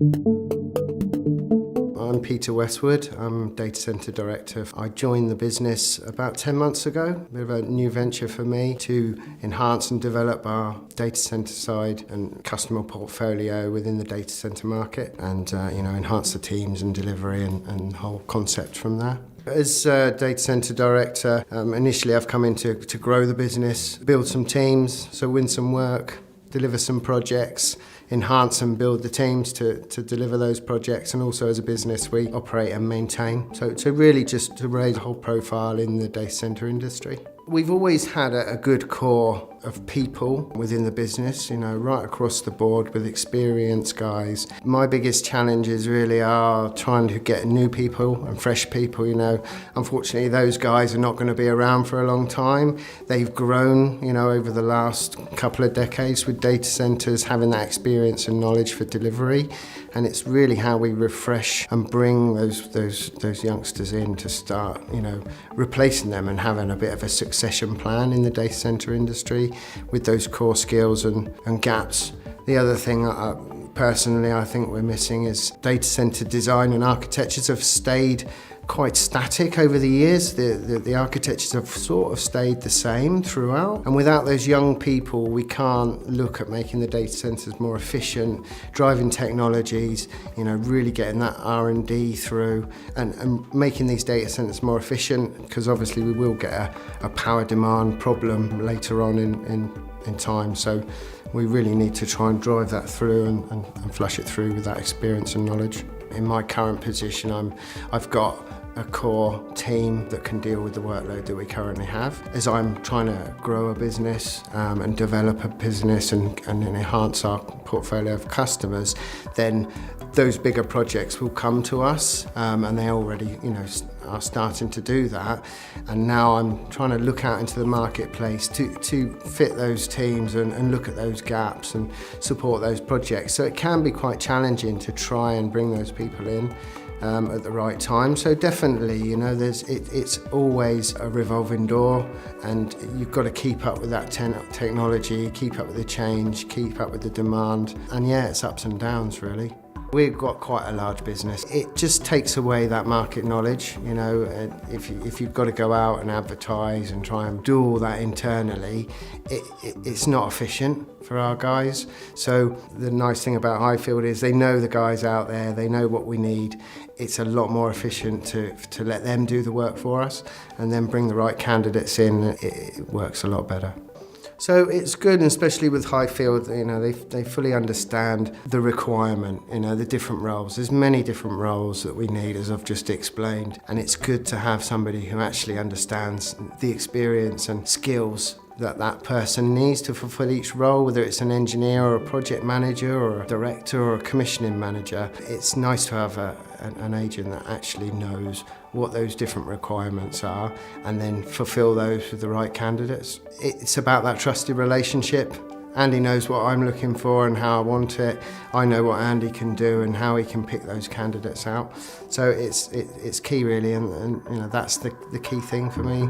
I'm Peter Westwood. I'm Data Centre Director. I joined the business about 10 months ago. A bit of a new venture for me to enhance and develop our data centre side and customer portfolio within the data centre market and enhance the teams and delivery and the whole concept from there. As Data Centre Director, initially I've come in to grow the business, build some teams, so win some work, deliver some projects, enhance and build the teams to deliver those projects, and also as a business we operate and maintain. So really just to raise the whole profile in the data centre industry. We've always had a good core of people within the business, right across the board with experienced guys. My biggest challenges really are trying to get new people and fresh people, Unfortunately, those guys are not going to be around for a long time. They've grown, over the last couple of decades with data centres, having that experience and knowledge for delivery. And it's really how we refresh and bring those youngsters in to start, replacing them and having a bit of a succession plan in the data centre industry with those core skills and gaps. The other thing personally I think we're missing is data centre design and architectures have stayed quite static over the years. The architectures have sort of stayed the same throughout, and without those young people we can't look at making the data centres more efficient, driving technologies, really getting that R&D through and making these data centres more efficient, because obviously we will get a power demand problem later on in time. So we really need to try and drive that through and flush it through with that experience and knowledge. In my current position, I've got a core team that can deal with the workload that we currently have. As I'm trying to grow a business and develop a business and enhance our portfolio of customers, then those bigger projects will come to us, and they already are starting to do that. And now I'm trying to look out into the marketplace to fit those teams and look at those gaps and support those projects. So it can be quite challenging to try and bring those people in at the right time. So definitely, it's always a revolving door, and you've got to keep up with that technology, keep up with the change, keep up with the demand. And yeah, it's ups and downs really. We've got quite a large business. It just takes away that market knowledge, if you've got to go out and advertise and try and do all that internally, it's not efficient for our guys. So the nice thing about Highfield is they know the guys out there, they know what we need. It's a lot more efficient to let them do the work for us and then bring the right candidates in. It works a lot better. So it's good, and especially with Highfield, they fully understand the requirement, the different roles. There's many different roles that we need, as I've just explained, and it's good to have somebody who actually understands the experience and skills that person needs to fulfill each role, whether it's an engineer or a project manager or a director or a commissioning manager. It's nice to have an agent that actually knows what those different requirements are and then fulfill those with the right candidates. It's about that trusted relationship. Andy knows what I'm looking for and how I want it. I know what Andy can do and how he can pick those candidates out. So it's key really, and that's the key thing for me.